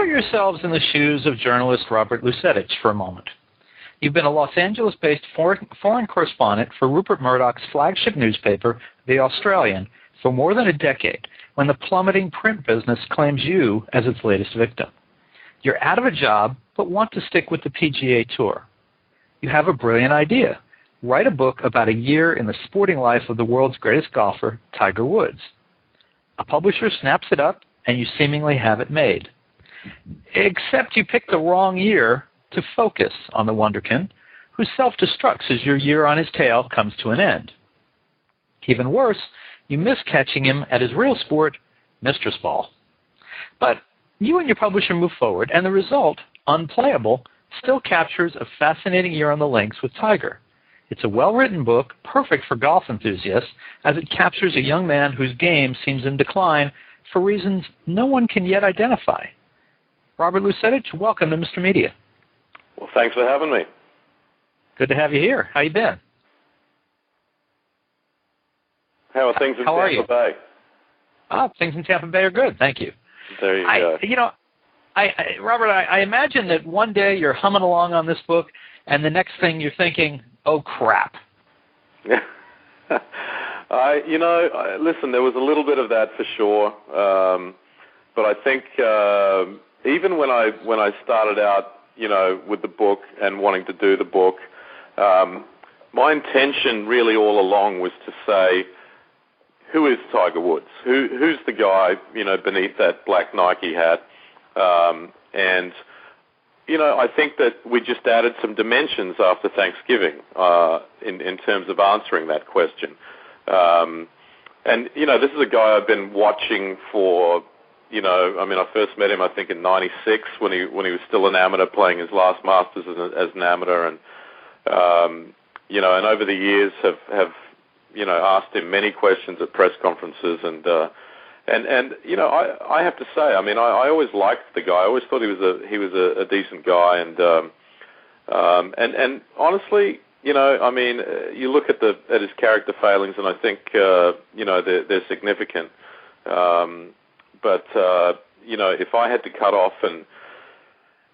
Put yourselves in the shoes of journalist Robert Lusetich for a moment. You've been a Los Angeles-based foreign correspondent for Rupert Murdoch's flagship newspaper, The Australian, for more than a decade, when the plummeting print business claims you as its latest victim. You're out of a job, but want to stick with the PGA Tour. You have a brilliant idea. Write a book about a year in the sporting life of the world's greatest golfer, Tiger Woods. A publisher snaps it up, and you seemingly have it made. Except you picked the wrong year to focus on the wunderkind, who self-destructs as your year on his tail comes to an end. Even worse, you miss catching him at his real sport, mistressball. But you and your publisher move forward, and the result, Unplayable, still captures a fascinating year on the links with Tiger. It's a well-written book, perfect for golf enthusiasts, as it captures a young man whose game seems in decline for reasons no one can yet identify. Robert Lusetich, welcome to Mr. Media. Well, thanks for having me. Good to have you here. How you been? How are things in Tampa Bay? Things in Tampa Bay are good, thank you. There you go. Robert, I imagine that one day you're humming along on this book, and the next thing you're thinking, oh, crap. Listen, there was a little bit of that for sure, but I think even when I started out, with the book and wanting to do the book, my intention really all along was to say, who is Tiger Woods? Who's the guy, beneath that black Nike hat? I think that we just added some dimensions after Thanksgiving in terms of answering that question. This is a guy I've been watching for, I first met him, I think, in '96 when he was still an amateur, playing his last Masters as an amateur, and over the years have asked him many questions at press conferences, and I have to say, I always liked the guy. I always thought he was a decent guy, and honestly, you look at his character failings, and I think they're significant. But if I had to cut off and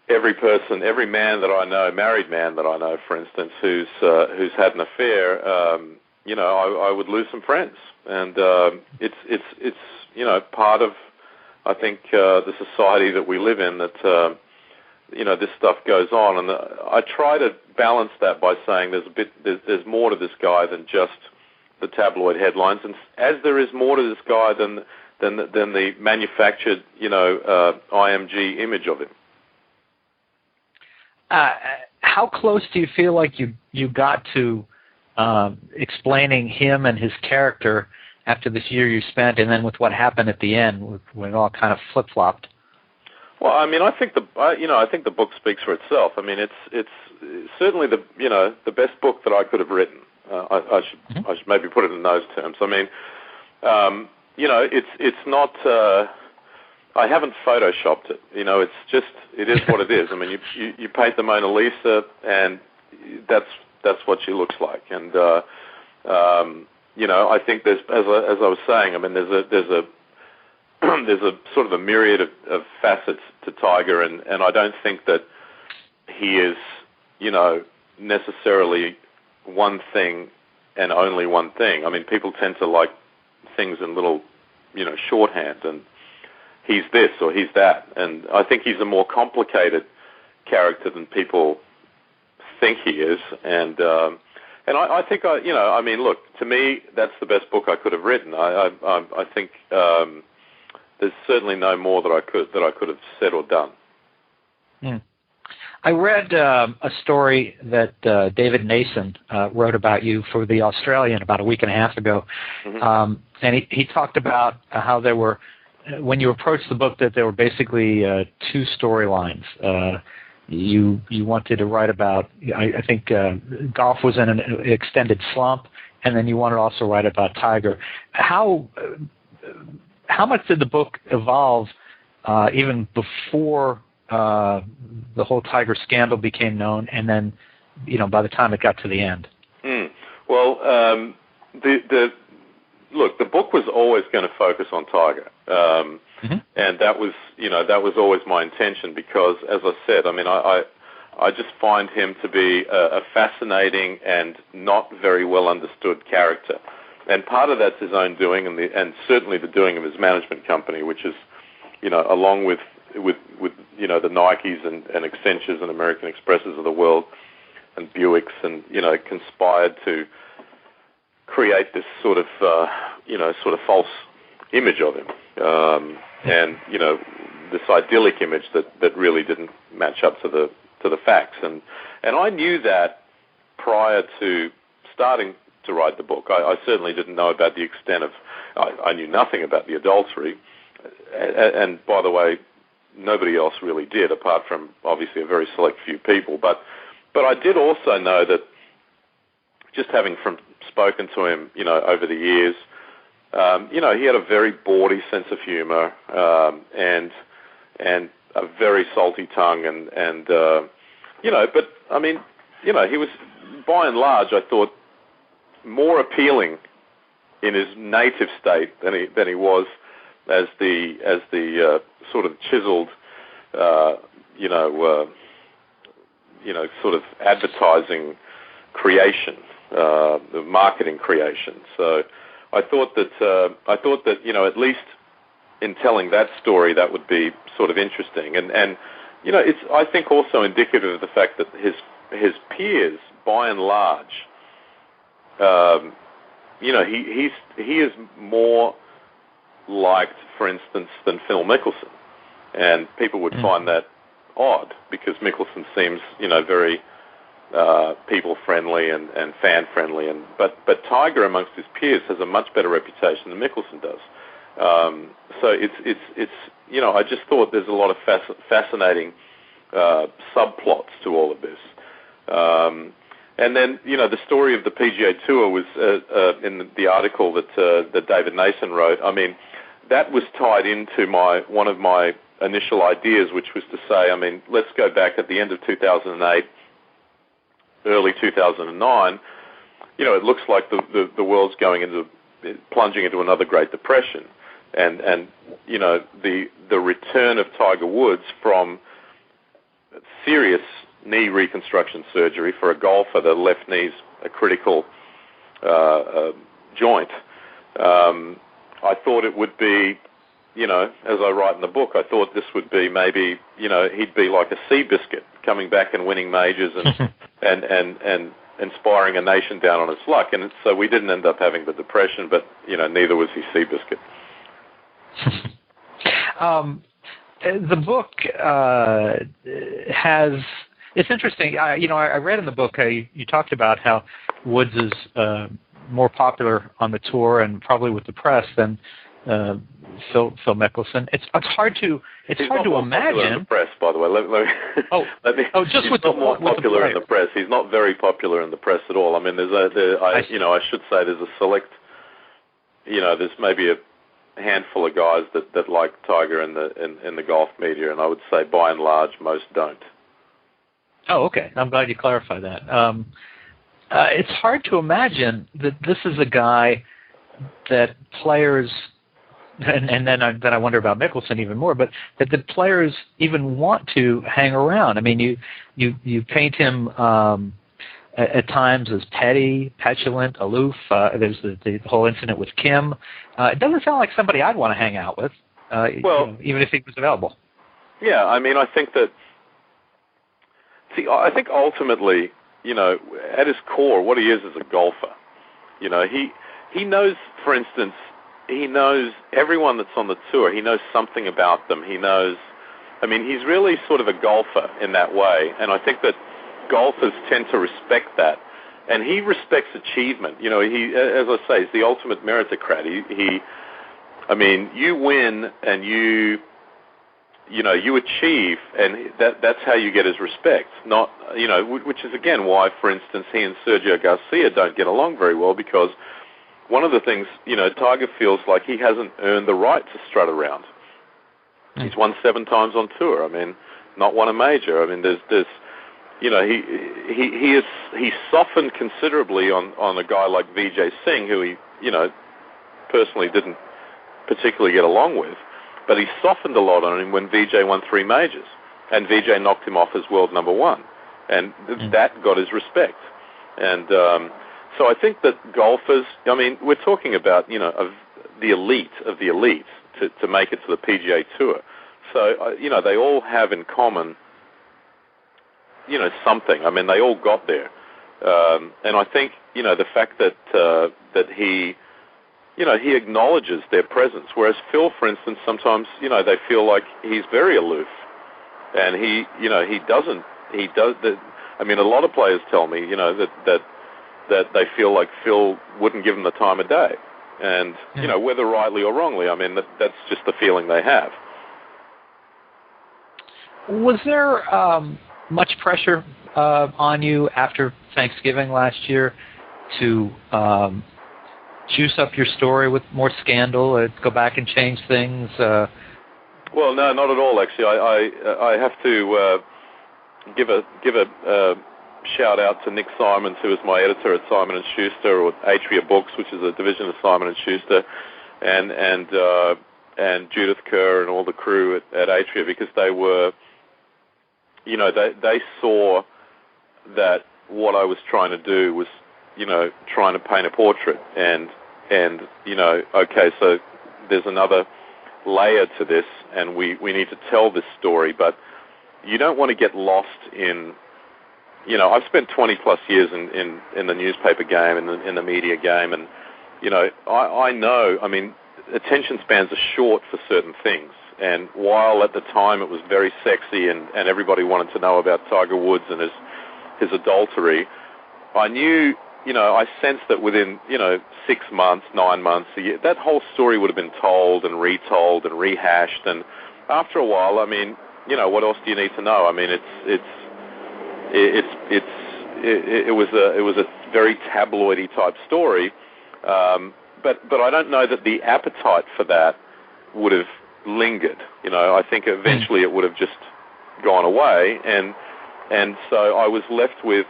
every man that I know, married man that I know, for instance, who's had an affair, I would lose some friends, and it's part of, I think, the society that we live in, that this stuff goes on, and I try to balance that by saying there's more to this guy than just the tabloid headlines, and as there is more to this guy than the manufactured, IMG image of him. How close do you feel like you got to explaining him and his character after this year you spent, and then with what happened at the end, when it all kind of flip-flopped? Well, I think the book speaks for itself. It's certainly the best book that I could have written. I should maybe put it in those terms. It's not. I haven't photoshopped it. It is what it is. You paint the Mona Lisa, and that's what she looks like. And I think there's, as I was saying, there's a sort of a myriad of facets to Tiger, and I don't think that he is, necessarily one thing and only one thing. People tend to like things in little, shorthand, and he's this or he's that. And I think he's a more complicated character than people think he is. And I think look, to me, that's the best book I could have written. I think there's certainly no more that I could have said or done. Mm. I read a story that David Nason wrote about you for The Australian about a week and a half ago. Mm-hmm. And he talked about how there were, when you approached the book, that there were basically two storylines. You wanted to write about, I think golf was in an extended slump, and then you wanted to also write about Tiger. How much did the book evolve even before the whole Tiger scandal became known, and then, by the time it got to the end? Well, look, the book was always going to focus on Tiger. And that was always my intention because, as I said, I mean, I just find him to be a fascinating and not very well understood character. And part of that's his own doing, and certainly the doing of his management company, which is, along with the Nikes and Accentures and American Expresses of the world and Buicks, and conspired to create this sort of false image of him, and this idyllic image that really didn't match up to the facts. And I knew that prior to starting to write the book. I certainly didn't know about the extent of. I knew nothing about the adultery, and by the way, nobody else really did, apart from obviously a very select few people. But I did also know that, just having spoken to him, over the years, he had a very bawdy sense of humor, and a very salty tongue, but I mean, he was, by and large, I thought, more appealing in his native state than he was as the sort of chiseled, sort of advertising creation, the marketing creation. So I thought that at least in telling that story, that would be sort of interesting, and it's, I think, also indicative of the fact that his peers, by and large, he is more liked, for instance, than Phil Mickelson, and people would find that odd because Mickelson seems, very people friendly and fan friendly, but Tiger amongst his peers has a much better reputation than Mickelson does. So it's I just thought there's a lot of fascinating subplots to all of this. And then, the story of the PGA Tour was in the article that David Nason wrote. I mean, that was tied into one of my initial ideas, which was to say, I mean, let's go back at the end of 2008, early 2009. It looks like the world's plunging into another Great Depression, and the return of Tiger Woods from serious knee reconstruction surgery for a golfer. The left knee's a critical joint. I thought it would be, as I write in the book, I thought this would be maybe, he'd be like a Seabiscuit coming back and winning majors and inspiring a nation down on its luck. And so we didn't end up having the depression, but, neither was he Seabiscuit. The book has... It's interesting. I read in the book you talked about how Woods is more popular on the tour and probably with the press than Phil Mickelson. It's hard to imagine. In the press, by the way. Just with not more popular in the press. He's not very popular in the press at all. I mean, I should say there's a select. There's maybe a handful of guys that like Tiger in the golf media, and I would say by and large most don't. Oh, okay. I'm glad you clarified that. It's hard to imagine that this is a guy that players, and then I wonder about Mickelson even more, but that the players even want to hang around. I mean, you paint him at times as petty, petulant, aloof. There's the whole incident with Kim. It doesn't sound like somebody I'd want to hang out with, even if he was available. Yeah, I mean, I think that. See, I think ultimately, at his core, what he is a golfer. He knows, for instance, he knows everyone that's on the tour. He knows something about them. He knows, I mean, he's really sort of a golfer in that way, and I think that golfers tend to respect that, and he respects achievement. He, as I say, he's the ultimate meritocrat. I mean, you win and you achieve, and that's how you get his respect. Not, which is again why, for instance, he and Sergio Garcia don't get along very well, because one of the things, Tiger feels like he hasn't earned the right to strut around. He's won 7 times on tour. I mean, not won a major. I mean, there's he's softened considerably on a guy like Vijay Singh, who he, personally didn't particularly get along with. But he softened a lot on him when Vijay won 3 majors, and Vijay knocked him off as world number 1, and that got his respect. And so I think that golfers, I mean, we're talking about, you know, of the elite of the elite to make it to the PGA Tour. So, you know, they all have in common, you know, something. I mean, they all got there. And I think, you know, the fact that that he, you know, he acknowledges their presence, whereas Phil, for instance, sometimes, you know, they feel like he's very aloof, and he, you know, he does. I mean, a lot of players tell me, you know, that they feel like Phil wouldn't give them the time of day, and you know, whether rightly or wrongly, I mean, that's just the feeling they have. Was there much pressure on you after Thanksgiving last year to juice up your story with more scandal, go back and change things? Well, no, not at all. Actually, I have to give a shout out to Nick Simons, who is my editor at Simon & Schuster, or Atria Books, which is a division of Simon & Schuster, and Judith Kerr and all the crew at Atria, because they were, you know, they saw that what I was trying to do was, you know, trying to paint a portrait, and you know, okay, so there's another layer to this, and we need to tell this story, but you don't want to get lost in, you know, I've spent 20 plus years in the newspaper game, in the media game, and, you know, I know, I mean, attention spans are short for certain things, and while at the time it was very sexy and everybody wanted to know about Tiger Woods and his adultery, I knew, you know, I sensed that within, you know, 6 months, 9 months, a year, that whole story would have been told and retold and rehashed, and after a while, I mean, you know, what else do you need to know? I mean, it was a very tabloidy type story, but I don't know that the appetite for that would have lingered. You know, I think eventually it would have just gone away, and so I was left with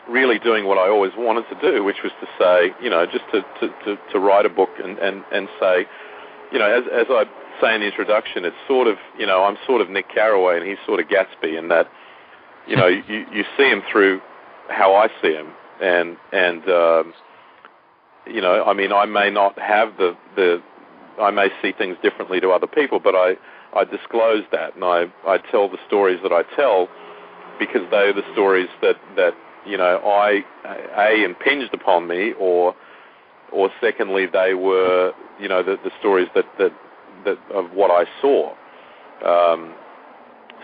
really doing what I always wanted to do, which was to say, you know, just to write a book and say, you know, as I say in the introduction, it's sort of, you know, I'm sort of Nick Carraway and he's sort of Gatsby, in that, you know, you see him through how I see him, and you know, I mean, I may not have I may see things differently to other people, but I disclose that, and I tell the stories that I tell because they're the stories that you know, impinged upon me, or secondly, they were, you know, the stories that of what I saw.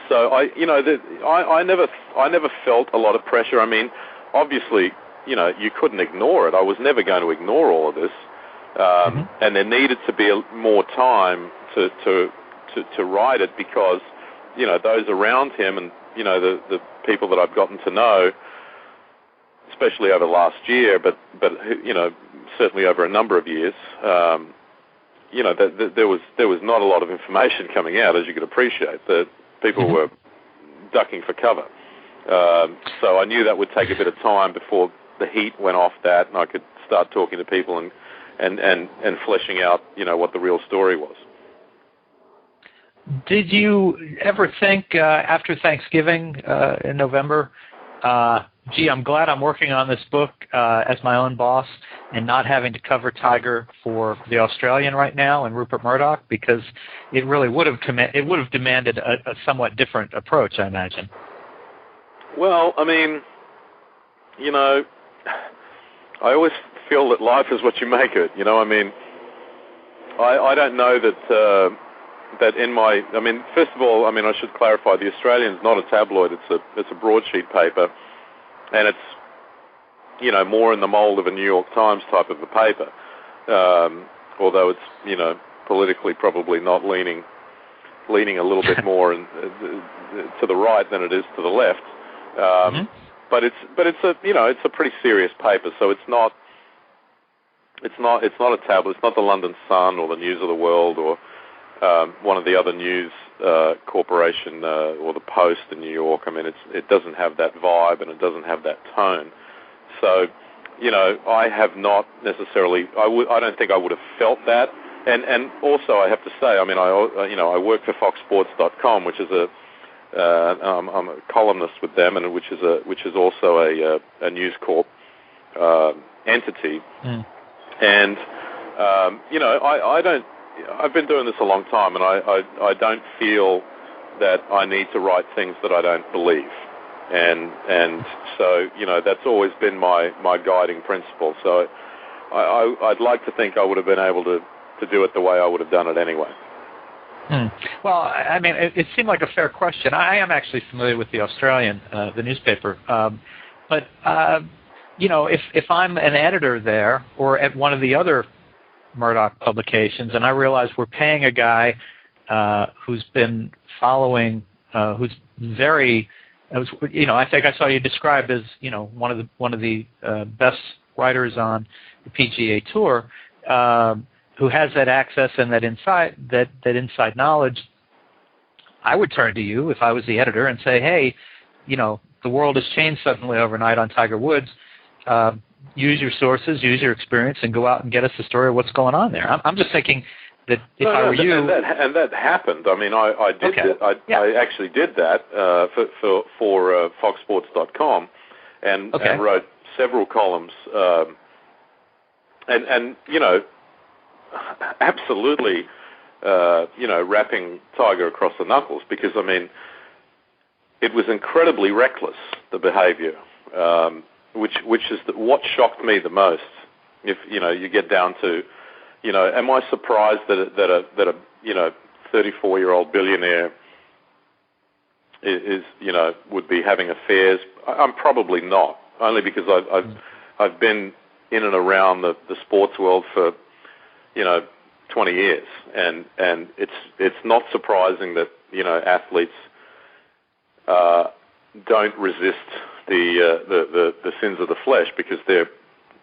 So I never felt a lot of pressure. I mean, obviously, you know, you couldn't ignore it. I was never going to ignore all of this, and there needed to be more time to write it, because, you know, those around him and, you know, the people that I've gotten to know, especially over the last year, but you know, certainly over a number of years, you know, there was not a lot of information coming out, as you could appreciate. That people were ducking for cover. So I knew that would take a bit of time before the heat went off that, and I could start talking to people and fleshing out, you know, what the real story was. Did you ever think after Thanksgiving in November, gee, I'm glad I'm working on this book as my own boss and not having to cover Tiger for the Australian right now and Rupert Murdoch, because it really would have demanded a somewhat different approach, I imagine. Well, I mean, you know, I always feel that life is what you make it. You know, I mean, I don't know that in my, I mean, first of all, I mean, I should clarify, the Australian's not a tabloid. It's a broadsheet paper. And it's, you know, more in the mold of a New York Times type of a paper, although it's, you know, politically probably not leaning a little bit more to the right than it is to the left. But it's a, you know, it's a pretty serious paper. So it's not a tabloid. It's not the London Sun or the News of the World or one of the other news corporation or the Post in New York. I mean, it doesn't have that vibe and it doesn't have that tone. So, you know, I have not necessarily. I don't think I would have felt that And also I have to say, I mean, I work for foxsports.com, which is I'm a columnist with them, and which is also a News Corp entity. And I've been doing this a long time, and I don't feel that I need to write things that I don't believe. And so, that's always been my guiding principle. So I'd like to think I would have been able to do it the way I would have done it anyway. Well, I mean, it seemed like a fair question. I am actually familiar with the Australian, the newspaper. But if I'm an editor there or at one of the other Murdoch publications, and I realize we're paying a guy who's been following, who's very, I think I saw you described as one of the best writers on the PGA Tour, who has that access and that inside knowledge. I would turn to you if I was the editor and say, hey, the world has changed suddenly overnight on Tiger Woods. Use your sources, use your experience, and go out and get us the story of what's going on there. I'm just thinking that if I were you... And that happened. I mean, I did that. I actually did that for foxsports.com and wrote several columns. And absolutely, wrapping Tiger across the knuckles, because, I mean, it was incredibly reckless, the behavior, which is what shocked me the most. If, you get down to, am I surprised that a 34-year-old billionaire is would be having affairs? I'm probably not, only because I've been in and around the sports world for 20 years, and it's not surprising that athletes don't resist the sins of the flesh, because they're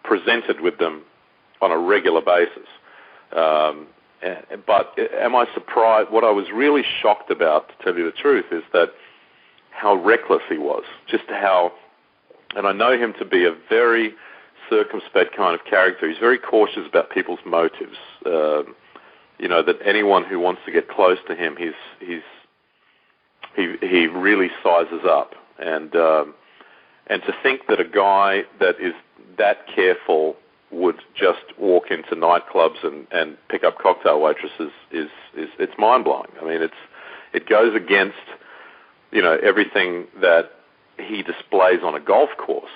presented with them on a regular basis. But am I surprised? What I was really shocked about, to tell you the truth, is that how reckless he was. Just how, and I know him to be a very circumspect kind of character. He's very cautious about people's motives. That anyone who wants to get close to him, he really sizes up. And to think that a guy that is that careful would just walk into nightclubs and pick up cocktail waitresses is it's mind blowing. I mean, it goes against everything that he displays on a golf course.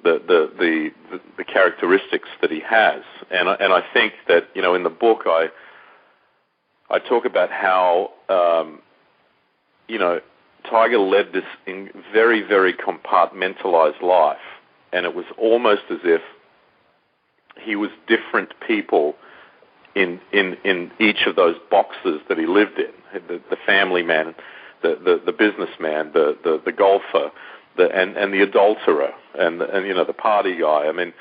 The characteristics that he has, and I think that in the book I talk about how Tiger led this very, very compartmentalized life, and it was almost as if he was different people in each of those boxes that he lived in. The family man, the businessman, the golfer, and the adulterer, and the party guy. I mean,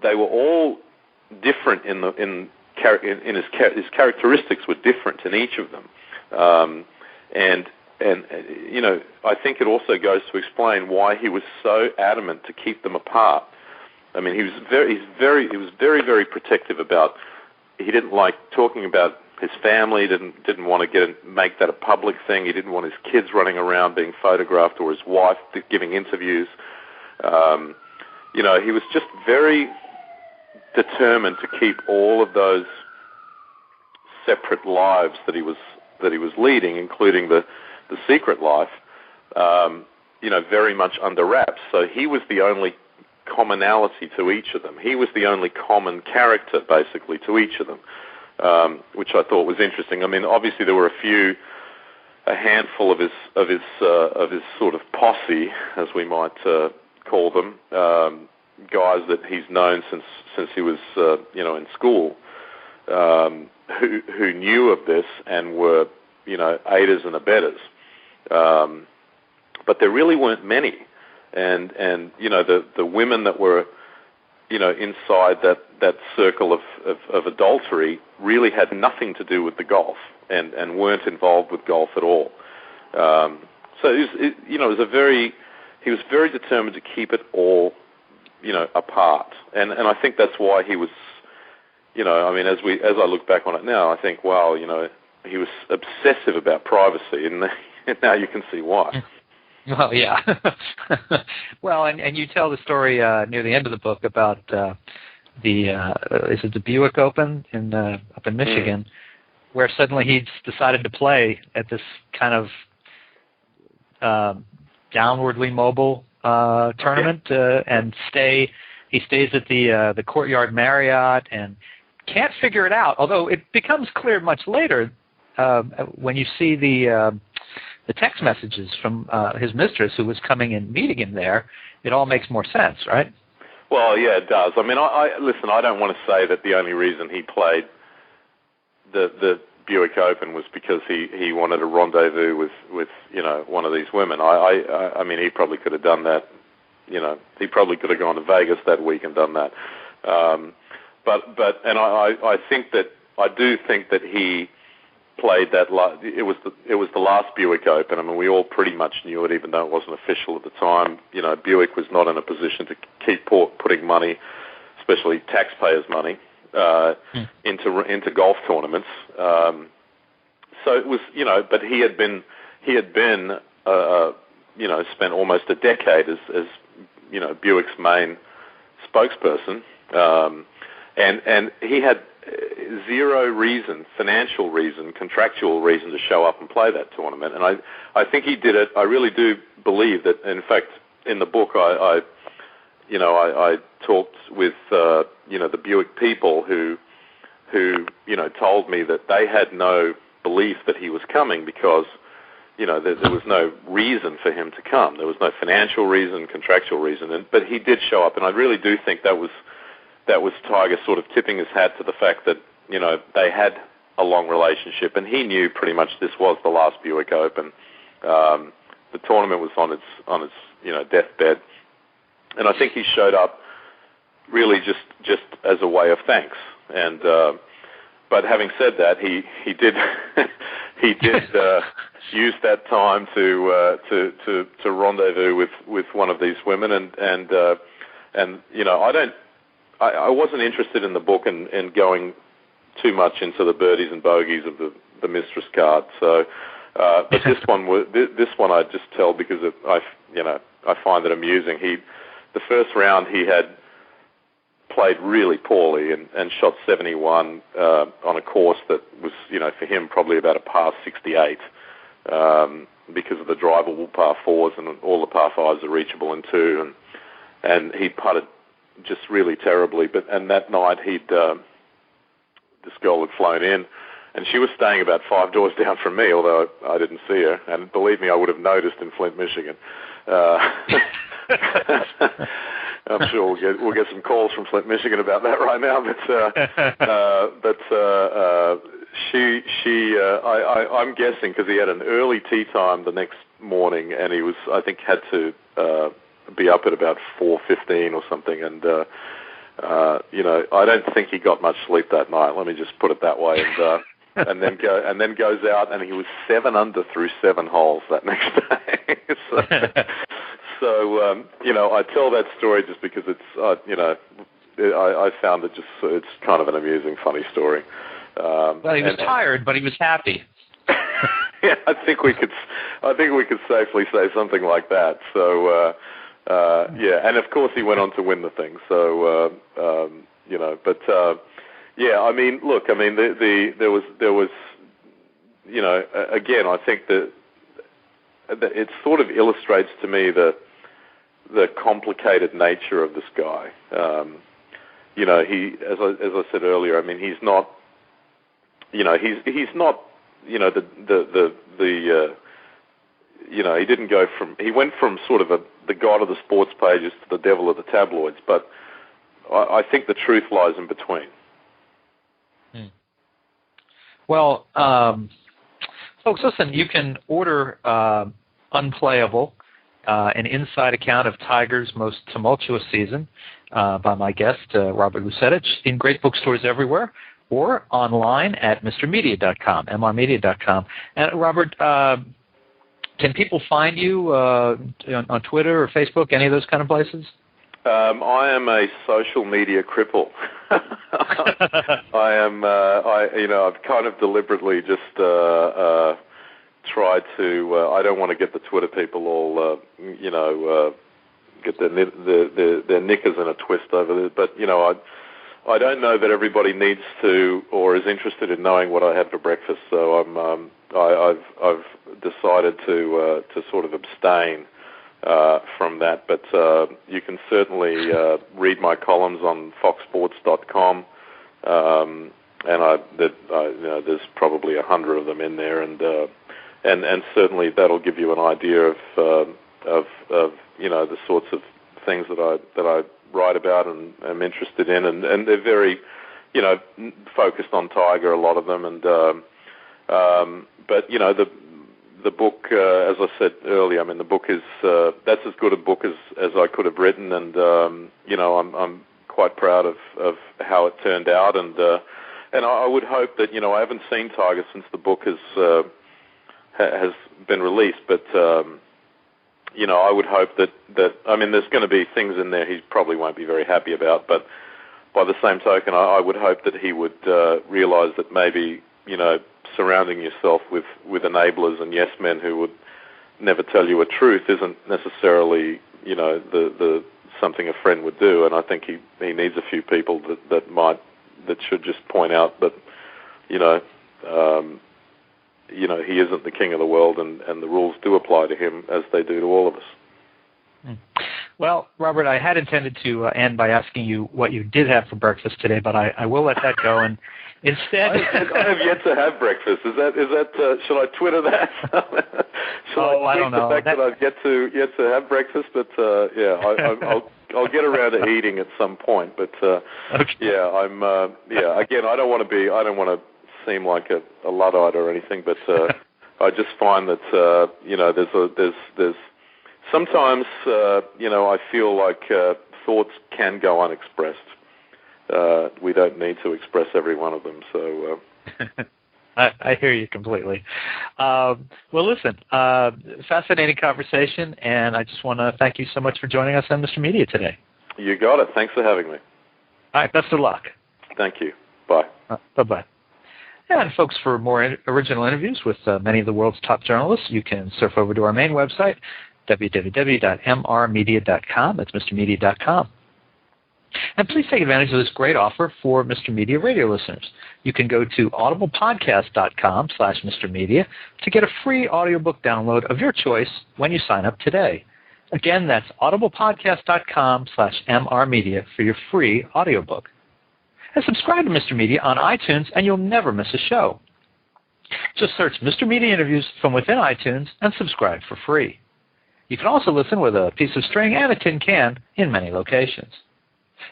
they were all different his characteristics were different in each of them, and I think it also goes to explain why he was so adamant to keep them apart. I mean, he was very, very protective about. He didn't like talking about his family. Didn't want to make that a public thing. He didn't want his kids running around being photographed, or his wife giving interviews. He was just very determined to keep all of those separate lives that he was leading, including the secret life, very much under wraps. So he was the only commonality to each of them. He was the only common character, basically, to each of them, which I thought was interesting. I mean, obviously there were a handful of his sort of posse, as we might call them, guys that he's known since he was in school, who knew of this and were aiders and abettors. But there really weren't many, and the women that were inside that circle of adultery really had nothing to do with the golf and weren't involved with golf at all. So he was very determined to keep it all apart, and I think that's why he was I mean, as I look back on it now, I think, wow, he was obsessive about privacy, and now you can see why. Well, yeah. Well, and you tell the story near the end of the book about is it the Buick Open up in Michigan, where suddenly he decided to play at this kind of downwardly mobile tournament and he stays at the Courtyard Marriott and can't figure it out. Although it becomes clear much later when you see the text messages from his mistress who was coming and meeting him there, it all makes more sense, right? Well, yeah, it does. I mean, listen, I don't want to say that the only reason he played the Buick Open was because he wanted a rendezvous with one of these women. I mean, he probably could have done that. He probably could have gone to Vegas that week and done that. But I do think that he played that. It was the last Buick Open. I mean, we all pretty much knew it, even though it wasn't official at the time. Buick was not in a position to keep putting money, especially taxpayers' money, into golf tournaments. So it was, but he had been spent almost a decade as Buick's main spokesperson, and he had zero reason, financial reason, contractual reason to show up and play that tournament. And I think he did it. I really do believe that. In fact, in the book, I talked with the Buick people who told me that they had no belief that he was coming because there was no reason for him to come. There was no financial reason, contractual reason, but he did show up, and I really do think that was Tiger sort of tipping his hat to the fact that they had a long relationship, and he knew pretty much this was the last Buick Open. The tournament was on its deathbed, and I think he showed up really just as a way of thanks. And but having said that, he did use that time to rendezvous with one of these women, and I wasn't interested in the book in going too much into the birdies and bogeys of the mistress card. So, but this one I just tell because I find it amusing. The first round he had played really poorly and shot 71 on a course that was, for him probably about a par 68 because of the drivable par 4s and all the par 5s are reachable in 2, and he putted just really terribly. And that night this girl had flown in, and she was staying about 5 doors down from me, although I didn't see her. And believe me, I would have noticed in Flint, Michigan. I'm sure we'll get some calls from Flint, Michigan about that right now. I'm guessing because he had an early tee time the next morning, and he was, I think, had to be up at about 4:15 or something, and I don't think he got much sleep that night. Let me just put it that way, and then goes out, and he was 7 under through 7 holes that next day. So I tell that story just because it's I found it it's kind of an amusing, funny story. Well, he was tired, but he was happy. Yeah, I think we could safely say something like that. So. And of course he went on to win the thing. So I mean, look, I mean, there was, again, I think that it sort of illustrates to me the complicated nature of this guy. He, as I said earlier, I mean, he's not, he's not, he went from sort of the god of the sports pages to the devil of the tabloids, but I think the truth lies in between. Well, folks, listen, you can order Unplayable, an inside account of Tiger's most tumultuous season by my guest, Robert Lusetich, in great bookstores everywhere, or online at mrmedia.com, mrmedia.com. And Robert, can people find you on Twitter or Facebook, any of those kind of places? I am a social media cripple. I am. I've kind of deliberately just tried to. I don't want to get the Twitter people all, get their knickers in a twist over it. But I don't know that everybody needs to or is interested in knowing what I had for breakfast. So I've decided to sort of abstain from that. But you can certainly read my columns on foxsports.com, and there's probably 100 of them in there, and certainly that'll give you an idea of the sorts of things that I write about and am interested in, and they're very focused on Tiger, a lot of them, and but the book, as I said earlier, I mean, the book is that's as good a book as I could have written, and I'm quite proud of how it turned out, and I would hope that I haven't seen Tiger since the book has been released, but I would hope that I mean, there's going to be things in there he probably won't be very happy about, but by the same token, I would hope that he would realize that maybe surrounding yourself with enablers and yes men who would never tell you a truth isn't necessarily the something a friend would do, and I think he needs a few people that should just point out that he isn't the king of the world, and the rules do apply to him as they do to all of us. Well, Robert, I had intended to end by asking you what you did have for breakfast today, but I will let that go, and instead... I have yet to have breakfast. Is that shall I Twitter that? I don't know. The fact that I've yet to have breakfast, but I'll get around to eating at some point. But okay. Again, I don't want to seem like a Luddite or anything, but I just find that there's sometimes I feel like thoughts can go unexpressed. We don't need to express every one of them. So I hear you completely. Well, listen, fascinating conversation, and I just want to thank you so much for joining us on Mr. Media today. You got it. Thanks for having me. All right, best of luck. Thank you. Bye. Bye-bye. And folks, for more original interviews with many of the world's top journalists, you can surf over to our main website, www.mrmedia.com. That's mrmedia.com. And please take advantage of this great offer for Mr. Media radio listeners. You can go to audiblepodcast.com/mrmedia to get a free audiobook download of your choice when you sign up today. Again, that's audiblepodcast.com/mrmedia for your free audiobook. And subscribe to Mr. Media on iTunes, and you'll never miss a show. Just search Mr. Media Interviews from within iTunes and subscribe for free. You can also listen with a piece of string and a tin can in many locations.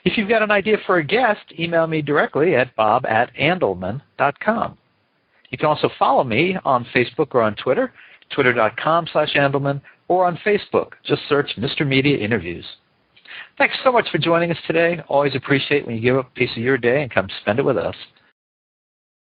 If you've got an idea for a guest, email me directly at bob@andelman.com. You can also follow me on Facebook or on Twitter, twitter.com/Andelman, or on Facebook. Just search Mr. Media Interviews. Thanks so much for joining us today. Always appreciate when you give up a piece of your day and come spend it with us.